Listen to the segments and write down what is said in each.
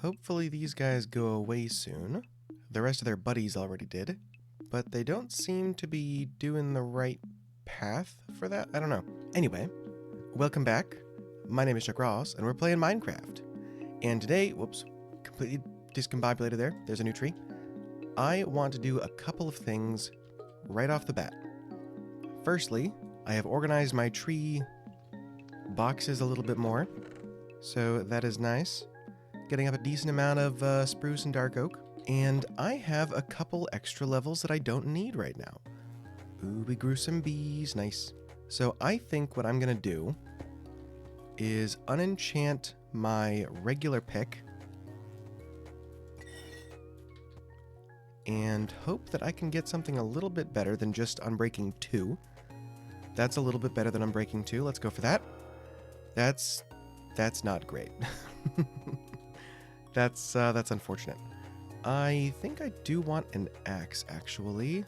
Hopefully these guys go away soon. The rest of their buddies already did, but they don't seem to be doing the right path for that. I don't know. Anyway, welcome back. My name is Chuck Ross, and we're playing Minecraft. And today, whoops, completely discombobulated there. There's a new tree. I want to do a couple of things right off the bat. Firstly, I have organized my tree boxes a little bit more, so that is nice. Getting up a decent amount of spruce and dark oak. And I have a couple extra levels that I don't need right now. Ooh, we grew some bees. Nice. So I think what I'm going to do is unenchant my regular pick and hope that I can get something a little bit better than just Unbreaking 2. That's a little bit better than Unbreaking 2. Let's go for that. That's not great. That's unfortunate. I think I do want an axe, actually.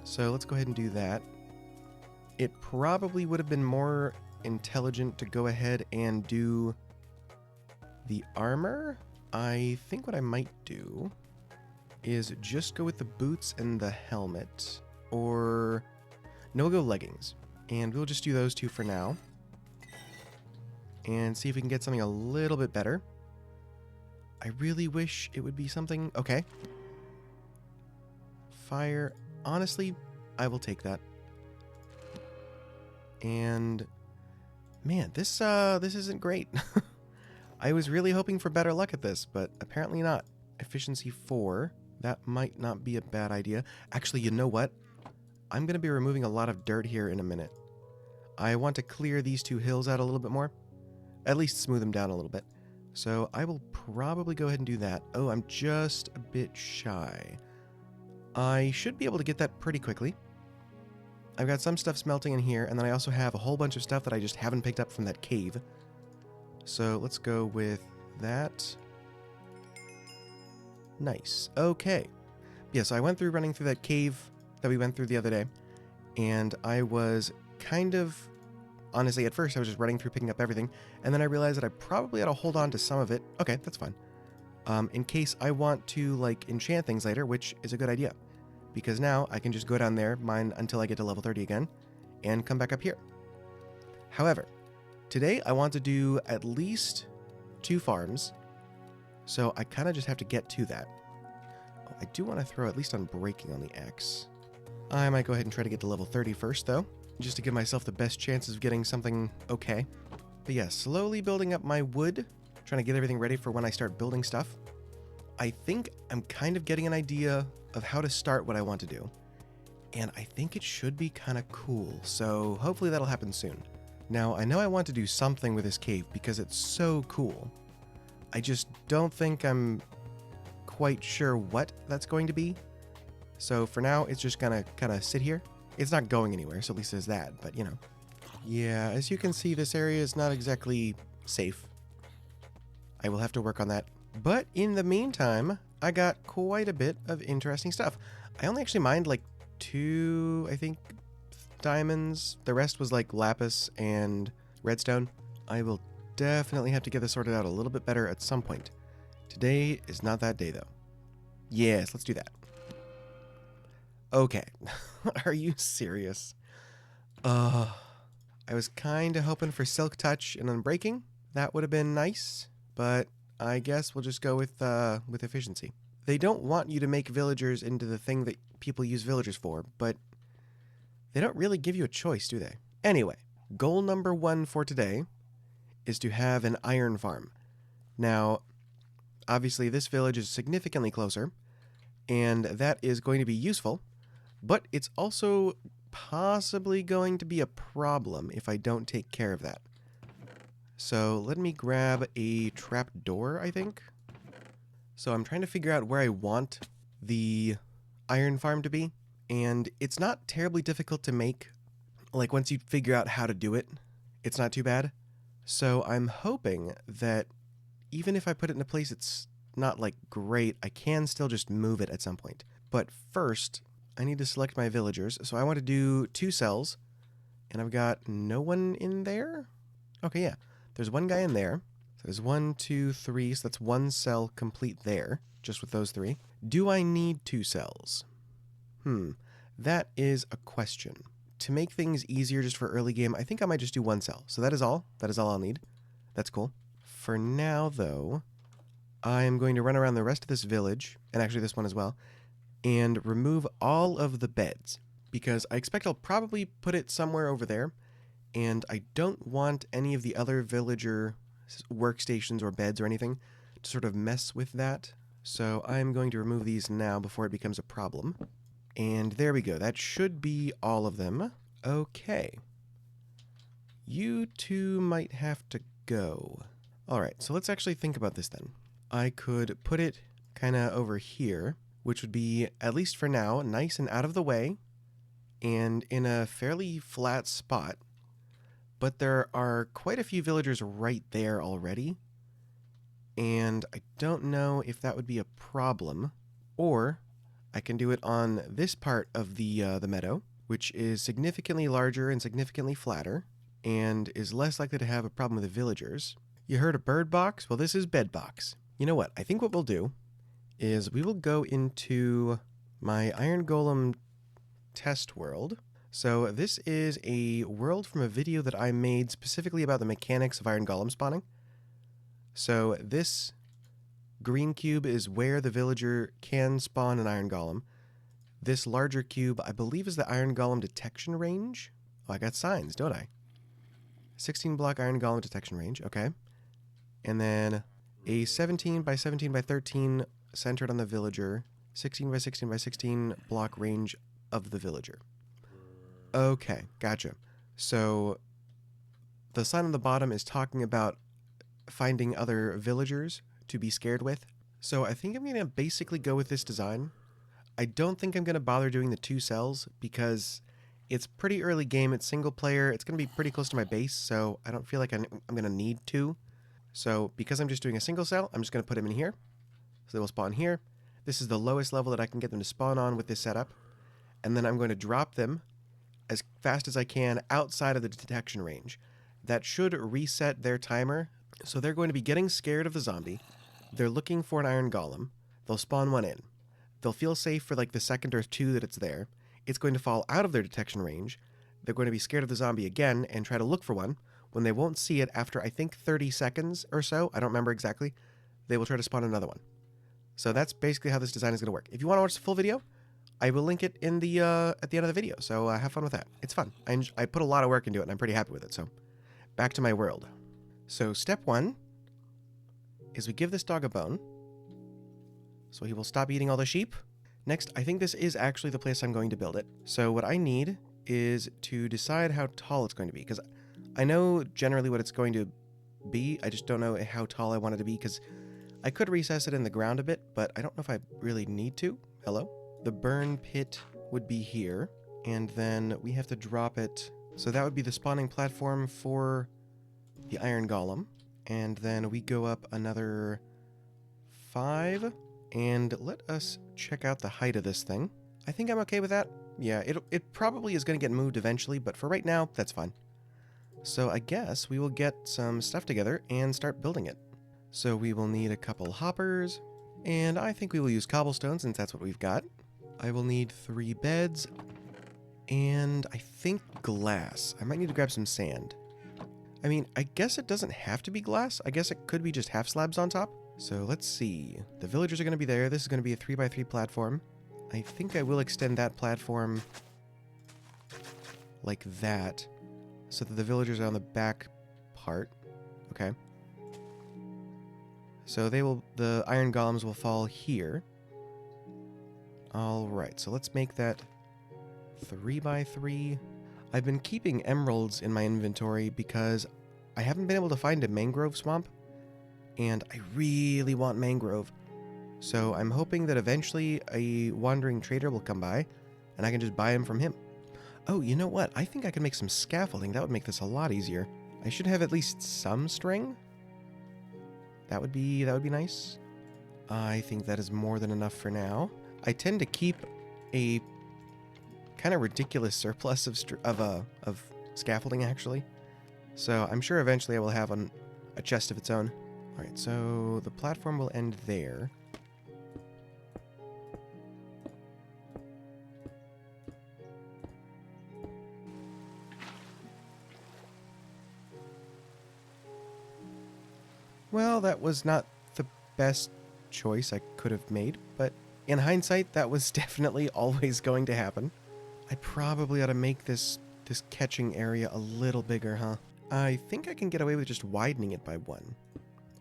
So let's go ahead and do that. It probably would have been more intelligent to go ahead and do the armor. I think what I might do is just go with the boots and the helmet. Or no, we'll go leggings. And we'll just do those two for now. And see if we can get something a little bit better. I really wish it would be something... Okay. Fire. Honestly, I will take that. And... man, this isn't great. I was really hoping for better luck at this, but apparently not. Efficiency 4. That might not be a bad idea. Actually, you know what? I'm going to be removing a lot of dirt here in a minute. I want to clear these two hills out a little bit more. At least smooth them down a little bit. So I will probably go ahead and do that. Oh, I'm just a bit shy. I should be able to get that pretty quickly. I've got some stuff smelting in here, and then I also have a whole bunch of stuff that I just haven't picked up from that cave. So let's go with that. Nice. Okay. Yeah, so I went through running through that cave that we went through the other day, and I was kind of... honestly, at first I was just running through picking up everything, and then I realized that I probably ought to hold on to some of it. Okay, that's fine. In case I want to, like, enchant things later, which is a good idea. Because now I can just go down there, mine until I get to level 30 again, and come back up here. However, today I want to do at least 2 farms, so I kind of just have to get to that. Oh, I do want to throw at least Unbreaking on the axe. I might go ahead and try to get to level 30 first, though, just to give myself the best chances of getting something okay. But yeah, slowly building up my wood, trying to get everything ready for when I start building stuff. I think I'm kind of getting an idea of how to start what I want to do. And I think it should be kind of cool, so hopefully that'll happen soon. Now, I know I want to do something with this cave because it's so cool. I just don't think I'm quite sure what that's going to be. So for now, it's just gonna kind of sit here. It's not going anywhere, so at least there's that, but you know. Yeah, as you can see, this area is not exactly safe. I will have to work on that. But in the meantime, I got quite a bit of interesting stuff. I only actually mined like 2, I think, diamonds. The rest was like lapis and redstone. I will definitely have to get this sorted out a little bit better at some point. Today is not that day, though. Yes, let's do that. Okay. Are you serious? I was kind of hoping for Silk Touch and Unbreaking. That would have been nice, but I guess we'll just go with efficiency. They don't want you to make villagers into the thing that people use villagers for, but they don't really give you a choice, do they? Anyway, goal number 1 for today is to have an iron farm. Now, obviously this village is significantly closer, and that is going to be useful, but it's also possibly going to be a problem if I don't take care of that. So let me grab a trap door, I think. So I'm trying to figure out where I want the iron farm to be, and it's not terribly difficult to make. Like, once you figure out how to do it, it's not too bad. So I'm hoping that even if I put it in a place it's not, like, great, I can still just move it at some point. But first, I need to select my villagers. So I want to do 2 cells, and I've got no one in there? Okay, yeah. There's one guy in there. So there's 1, 2, 3, so that's 1 cell complete there, just with those 3. Do I need 2 cells? That is a question. To make things easier just for early game, I think I might just do 1 cell. So that is all. That is all I'll need. That's cool. For now, though, I'm going to run around the rest of this village, and actually this one as well, and remove all of the beds, because I expect I'll probably put it somewhere over there, and I don't want any of the other villager workstations or beds or anything to sort of mess with that. So I'm going to remove these now before it becomes a problem. And there we go. That should be all of them. Okay. You two might have to go. Alright, so let's actually think about this then. I could put it kind of over here, which would be, at least for now, nice and out of the way, and in a fairly flat spot. But there are quite a few villagers right there already, and I don't know if that would be a problem, or I can do it on this part of the meadow, which is significantly larger and significantly flatter, and is less likely to have a problem with the villagers. You heard a bird box? Well, this is bed box. You know what? I think what we'll do is we will go into my Iron Golem test world. So this is a world from a video that I made specifically about the mechanics of Iron Golem spawning. So this green cube is where the villager can spawn an Iron Golem. This larger cube, I believe, is the Iron Golem detection range. Oh, I got signs, don't I? 16 block Iron Golem detection range, okay. And then a 17 by 17 by 13 centered on the villager, 16 by 16 by 16 block range of the villager. Okay, gotcha. So the sign on the bottom is talking about finding other villagers to be scared with. So I think I'm going to basically go with this design. I don't think I'm going to bother doing the 2 cells because it's pretty early game. It's single player. It's going to be pretty close to my base, so I don't feel like I'm going to need 2. So because I'm just doing a single cell, I'm just going to put them in here. So they will spawn here. This is the lowest level that I can get them to spawn on with this setup. And then I'm going to drop them as fast as I can outside of the detection range. That should reset their timer. So they're going to be getting scared of the zombie. They're looking for an Iron Golem. They'll spawn one in. They'll feel safe for like the second or 2 that it's there. It's going to fall out of their detection range. They're going to be scared of the zombie again and try to look for one. When they won't see it after, I think, 30 seconds or so, I don't remember exactly, they will try to spawn another one. So that's basically how this design is going to work. If you want to watch the full video, I will link it in the at the end of the video, so have fun with that. It's fun. I put a lot of work into it, and I'm pretty happy with it, so back to my world. So step 1 is we give this dog a bone, so he will stop eating all the sheep. Next, I think this is actually the place I'm going to build it. So what I need is to decide how tall it's going to be, because I know generally what it's going to be. I just don't know how tall I want it to be, because I could recess it in the ground a bit, but I don't know if I really need to. Hello? The burn pit would be here, and then we have to drop it. So that would be the spawning platform for the Iron Golem. And then we go up another 5, and let us check out the height of this thing. I think I'm okay with that. Yeah, it probably is going to get moved eventually, but for right now, that's fine. So I guess we will get some stuff together and start building it. So we will need a couple hoppers, and I think we will use cobblestone since that's what we've got. I will need 3 beds, and I think glass. I might need to grab some sand. I mean, I guess it doesn't have to be glass. I guess it could be just half slabs on top. So let's see. The villagers are going to be there. This is going to be a 3x3 platform. I think I will extend that platform like that, so that the villagers are on the back part. Okay. So the Iron Golems will fall here. Alright, so let's make that 3x3. I've been keeping emeralds in my inventory because I haven't been able to find a mangrove swamp, and I really want mangrove. So I'm hoping that eventually a wandering trader will come by, and I can just buy him from him. Oh, you know what? I think I can make some scaffolding. That would make this a lot easier. I should have at least some string. That would be nice. I think that is more than enough for now. I tend to keep a kind of ridiculous surplus of scaffolding, actually. So I'm sure eventually I will have a chest of its own. Alright, so the platform will end there. Well, that was not the best choice I could have made, but in hindsight, that was definitely always going to happen. I probably ought to make this catching area a little bigger, huh? I think I can get away with just widening it by 1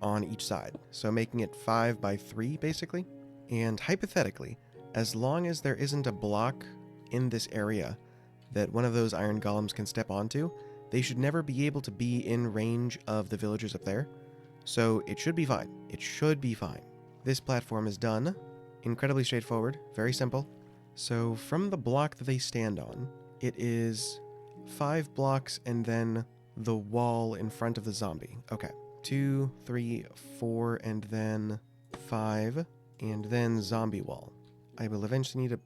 on each side, so making it 5 by 3, basically. And hypothetically, as long as there isn't a block in this area that one of those iron golems can step onto, they should never be able to be in range of the villagers up there. So it should be fine. It should be fine. This platform is done. Incredibly straightforward. Very simple. So from the block that they stand on, it is 5 blocks and then the wall in front of the zombie. Okay. 2, 3, 4, and then 5, and then zombie wall. I will eventually need a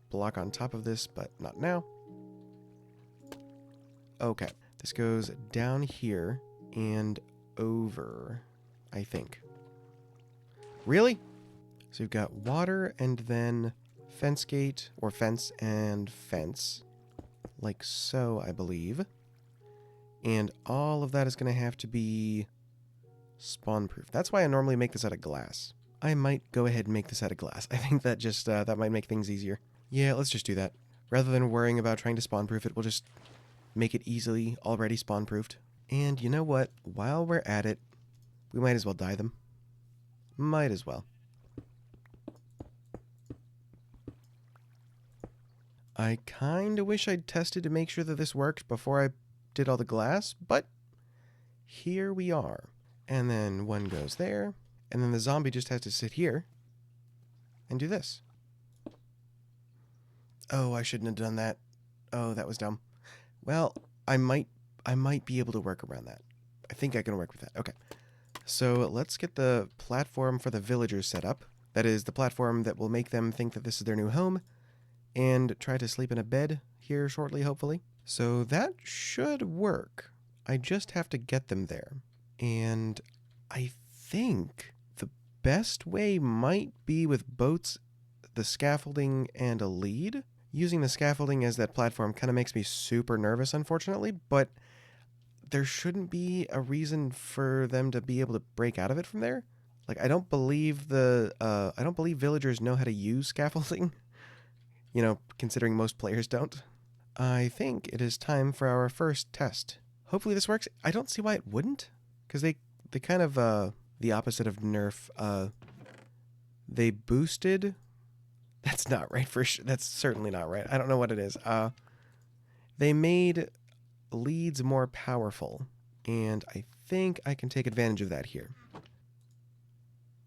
block on top of this, but not now. Okay. This goes down here and over, I think. Really? So you've got water and then fence gate, or fence and fence. Like so, I believe. And all of that is going to have to be spawn-proof. That's why I normally make this out of glass. I might go ahead and make this out of glass. I think that just, that might make things easier. Yeah, let's just do that. Rather than worrying about trying to spawn-proof it, we'll just make it easily already spawn-proofed. And you know what? While we're at it, we might as well dye them. Might as well. I kinda wish I'd tested to make sure that this worked before I did all the glass, but here we are. And then 1 goes there, and then the zombie just has to sit here and do this. Oh, I shouldn't have done that. Oh, that was dumb. Well, I might be able to work around that. I think I can work with that. Okay. So let's get the platform for the villagers set up. That is, the platform that will make them think that this is their new home, and try to sleep in a bed here shortly, hopefully. So that should work. I just have to get them there. And I think the best way might be with boats, the scaffolding, and a lead. Using the scaffolding as that platform kind of makes me super nervous, unfortunately, but there shouldn't be a reason for them to be able to break out of it from there. Like, I don't believe villagers know how to use scaffolding. You know, considering most players don't. I think it is time for our first test. Hopefully this works. I don't see why it wouldn't, because they kind of, the opposite of nerf, they boosted. That's not right for sure. That's certainly not right. I don't know what it is. They made leads more powerful, and I think I can take advantage of that here.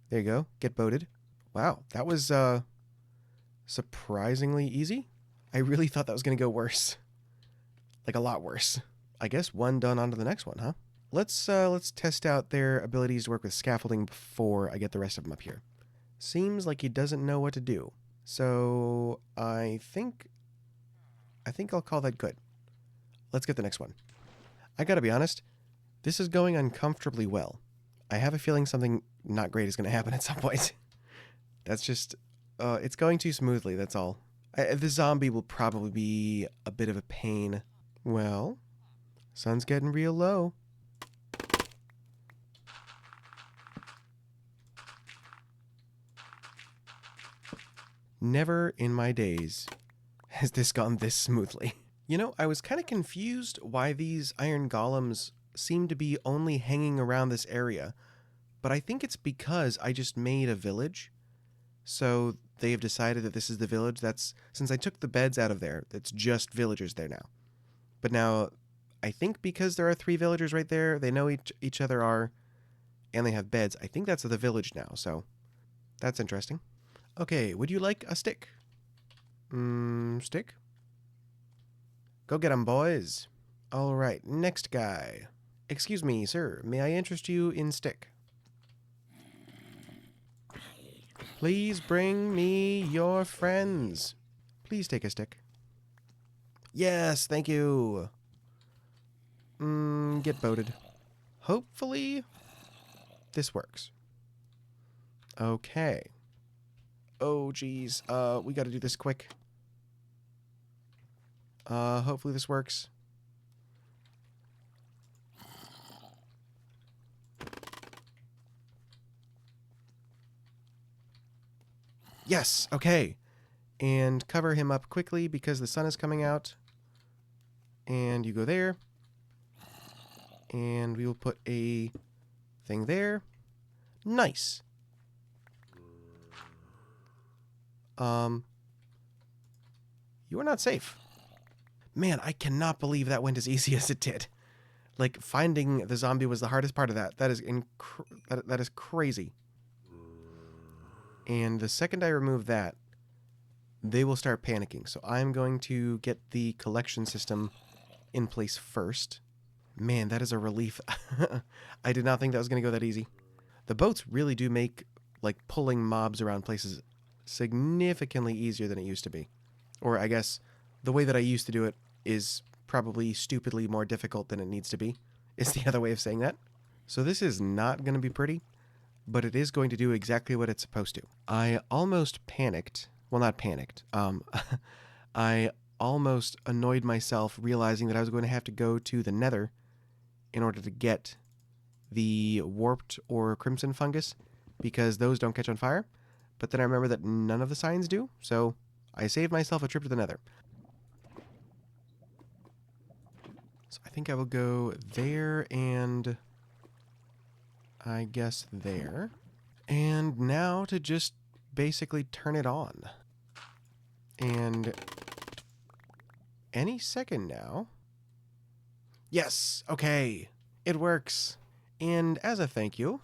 There you go. Get boated. Wow, that was, surprisingly easy. I really thought that was going to go worse. Like, a lot worse. I guess 1 done onto the next one, huh? Let's test out their abilities to work with scaffolding before I get the rest of them up here. Seems like he doesn't know what to do. So, I think I'll call that good. Let's get the next one. I gotta be honest, this is going uncomfortably well. I have a feeling something not great is going to happen at some point. That's just, it's going too smoothly, that's all. The zombie will probably be a bit of a pain. Well, sun's getting real low. Never in my days has this gone this smoothly. You know, I was kind of confused why these iron golems seem to be only hanging around this area, but I think it's because I just made a village. So they have decided that this is the village. That's, since I took the beds out of there, it's just villagers there now. But now, I think because there are 3 villagers right there, they know each other are, and they have beds. I think that's the village now, so that's interesting. Okay, would you like a stick? Stick? Go get 'em, boys. All right, next guy. Excuse me, sir. May I interest you in stick? Please bring me your friends. Please take a stick. Yes, thank you. Get boated. Hopefully this works. Okay. Oh, geez. We gotta do this quick. Hopefully this works. Yes, okay. And cover him up quickly because the sun is coming out. And you go there. And we will put a thing there. Nice. You are not safe. Man, I cannot believe that went as easy as it did. Like, finding the zombie was the hardest part of that. That is that is crazy. And the second I remove that, they will start panicking. So I'm going to get the collection system in place first. Man, that is a relief. I did not think that was going to go that easy. The boats really do make, like, pulling mobs around places significantly easier than it used to be. Or I guess the way that I used to do it is probably stupidly more difficult than it needs to be, is the other way of saying that. So this is not going to be pretty, but it is going to do exactly what it's supposed to. I almost panicked. Well, not panicked. I almost annoyed myself realizing that I was going to have to go to the Nether in order to get the warped or crimson fungus, because those don't catch on fire. But then I remember that none of the signs do, so I saved myself a trip to the Nether. So I think I will go there and I guess there. And now to just basically turn it on. And any second now. Yes, okay, it works. And as a thank you,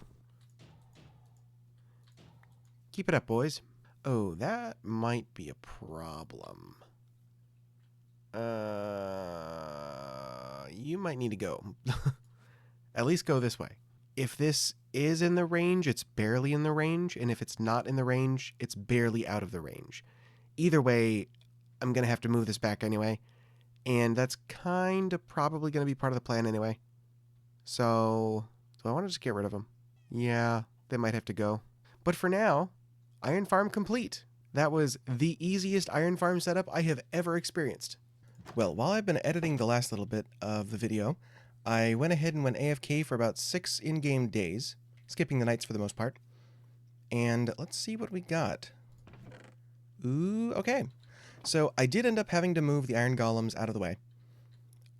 keep it up, boys. Oh, that might be a problem. You might need to go. At least go this way. If this is in the range, it's barely in the range, and if it's not in the range, it's barely out of the range. Either way, I'm going to have to move this back anyway, and that's kind of probably going to be part of the plan anyway. So, do I want to just get rid of them? Yeah, they might have to go. But for now, iron farm complete. That was the easiest iron farm setup I have ever experienced. Well, while I've been editing the last little bit of the video, I went ahead and went AFK for about 6 in-game days, skipping the nights for the most part. And let's see what we got. Ooh, okay. So I did end up having to move the iron golems out of the way.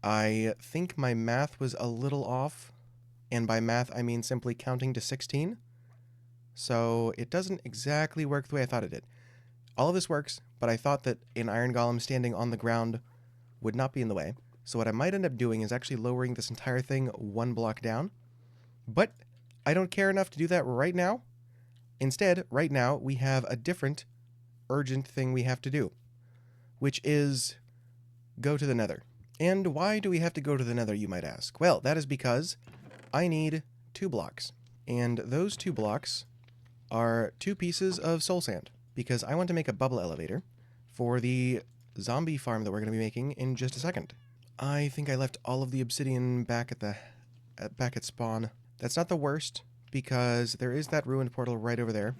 I think my math was a little off, and by math I mean simply counting to 16. So it doesn't exactly work the way I thought it did. All of this works, but I thought that an iron golem standing on the ground would not be in the way. So what I might end up doing is actually lowering this entire thing 1 block down. But I don't care enough to do that right now. Instead, right now, we have a different urgent thing we have to do, which is go to the Nether. And why do we have to go to the Nether, you might ask? Well, that is because I need 2 blocks. And those 2 blocks are 2 pieces of soul sand, because I want to make a bubble elevator for the zombie farm that we're going to be making in just a second. I think I left all of the obsidian back at spawn. That's not the worst, because there is that ruined portal right over there,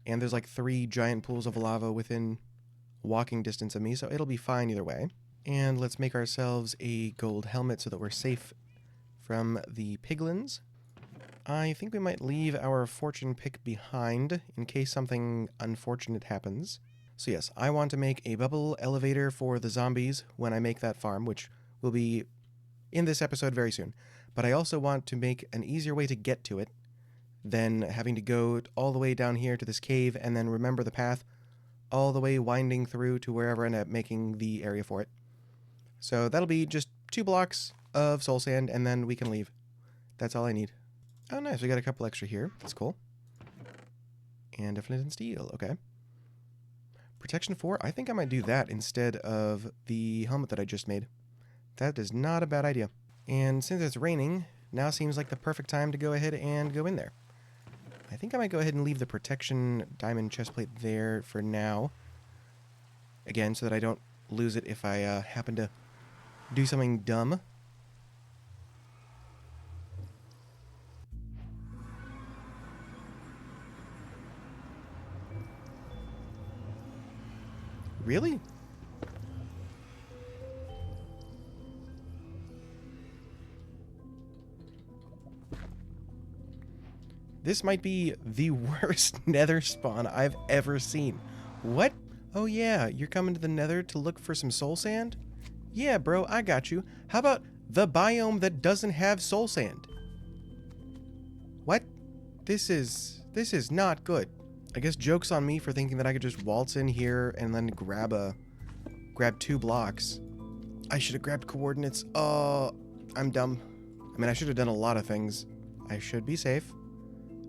and there's like 3 giant pools of lava within walking distance of me, so it'll be fine either way. And let's make ourselves a gold helmet so that we're safe from the piglins. I think we might leave our fortune pick behind in case something unfortunate happens. So yes, I want to make a bubble elevator for the zombies when I make that farm, which will be in this episode very soon. But I also want to make an easier way to get to it than having to go all the way down here to this cave and then remember the path all the way winding through to wherever I end up making the area for it. So that'll be just 2 blocks of soul sand, and then we can leave. That's all I need. Oh, nice. We got a couple extra here. That's cool. And a flint and steel. Okay. Protection 4. I think I might do that instead of the helmet that I just made. That is not a bad idea. And since it's raining, now seems like the perfect time to go ahead and go in there. I think I might go ahead and leave the protection diamond chestplate there for now. Again, so that I don't lose it if I happen to do something dumb. Really? This might be the worst nether spawn I've ever seen. What? Oh yeah, you're coming to the nether to look for some soul sand? Yeah, bro, I got you. How about the biome that doesn't have soul sand? What? This is not good. I guess joke's on me for thinking that I could just waltz in here and then grab 2 blocks. I should have grabbed coordinates. Oh, I'm dumb. I mean, I should have done a lot of things. I should be safe.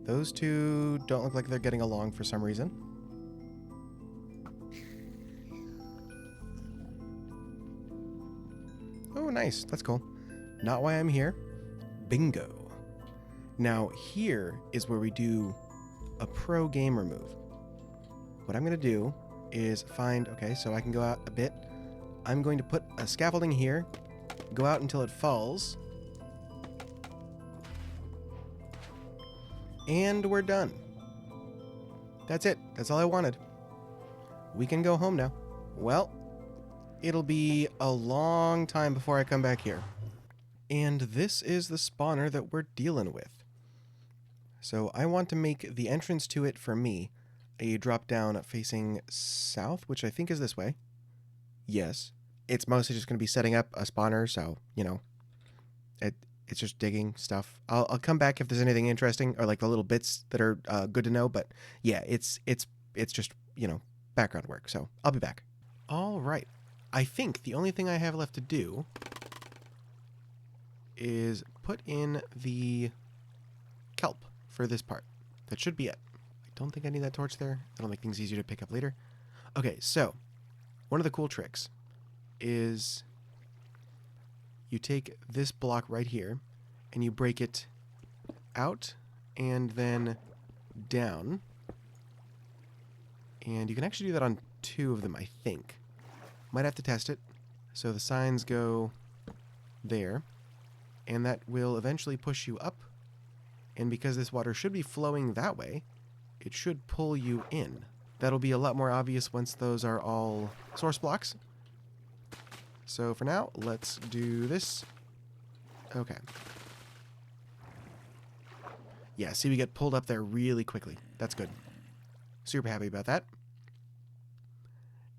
Those two don't look like they're getting along for some reason. Oh, nice. That's cool. Not why I'm here. Bingo. Now, here is where we do a pro gamer move. What I'm going to do is find... Okay, so I can go out a bit. I'm going to put a scaffolding here. Go out until it falls. And we're done. That's it. That's all I wanted. We can go home now. Well, it'll be a long time before I come back here. And this is the spawner that we're dealing with. So I want to make the entrance to it for me a drop down facing south, which I think is this way. Yes. It's mostly just going to be setting up a spawner, so, you know, it's just digging stuff. I'll come back if there's anything interesting, or like the little bits that are good to know, but yeah, it's just, you know, background work, so I'll be back. All right. I think the only thing I have left to do is put in the kelp for this part. That should be it. I don't think I need that torch there. That'll make things easier to pick up later. Okay, so one of the cool tricks is you take this block right here and you break it out and then down. And you can actually do that on 2 of them, I think. Might have to test it. So the signs go there, and that will eventually push you up. And because this water should be flowing that way, it should pull you in. That'll be a lot more obvious once those are all source blocks. So for now, let's do this. Okay. Yeah, see, we get pulled up there really quickly. That's good. Super happy about that.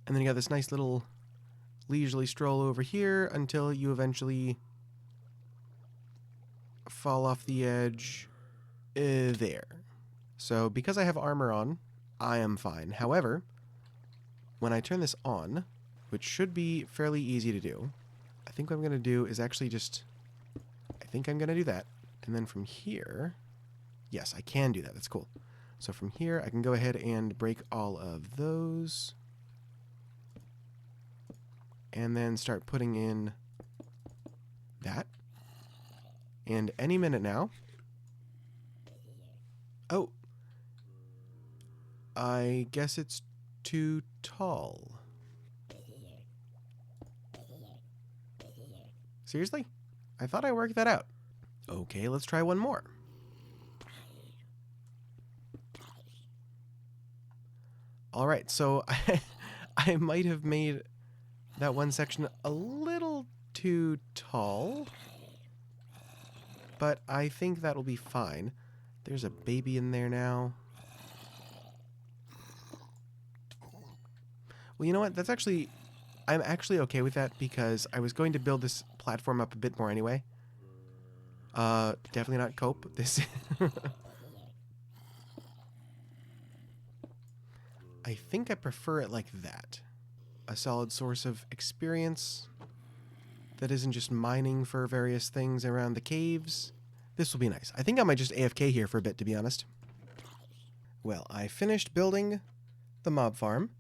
And then you got this nice little leisurely stroll over here until you eventually fall off the edge there. So because I have armor on, I am fine. However, when I turn this on, which should be fairly easy to do, I think what I'm going to do is actually just... I think I'm going to do that. And then from here... Yes, I can do that. That's cool. So from here, I can go ahead and break all of those. And then start putting in that. And any minute now... Oh! I guess it's too tall. Seriously? I thought I worked that out. Okay, let's try one more. Alright, so I might have made that one section a little too tall, but I think that'll be fine. There's a baby in there now. Well, you know what? That's actually... I'm actually okay with that because I was going to build this platform up a bit more anyway. Definitely not cope. This... I think I prefer it like that. A solid source of experience that isn't just mining for various things around the caves. This will be nice. I think I might just AFK here for a bit, to be honest. Well, I finished building the mob farm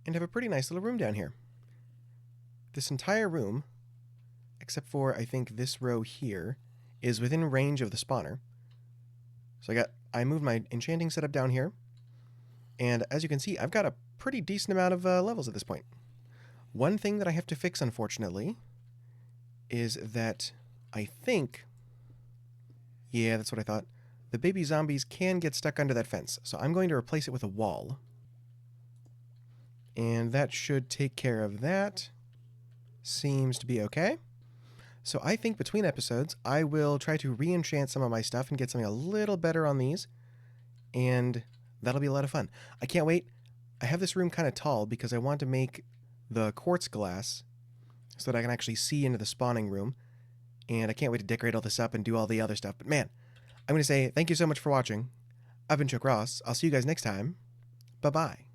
and have a pretty nice little room down here. This entire room, except for, I think, this row here, is within range of the spawner. So I moved my enchanting setup down here, and as you can see, I've got a pretty decent amount of levels at this point. One thing that I have to fix, unfortunately, is that I think... Yeah, that's what I thought. The baby zombies can get stuck under that fence, so I'm going to replace it with a wall. And that should take care of that. Seems to be okay. So I think between episodes, I will try to re-enchant some of my stuff and get something a little better on these. And that'll be a lot of fun. I can't wait. I have this room kind of tall because I want to make the quartz glass so that I can actually see into the spawning room. And I can't wait to decorate all this up and do all the other stuff. But man, I'm going to say thank you so much for watching. I've been Chuck Ross. I'll see you guys next time. Bye-bye.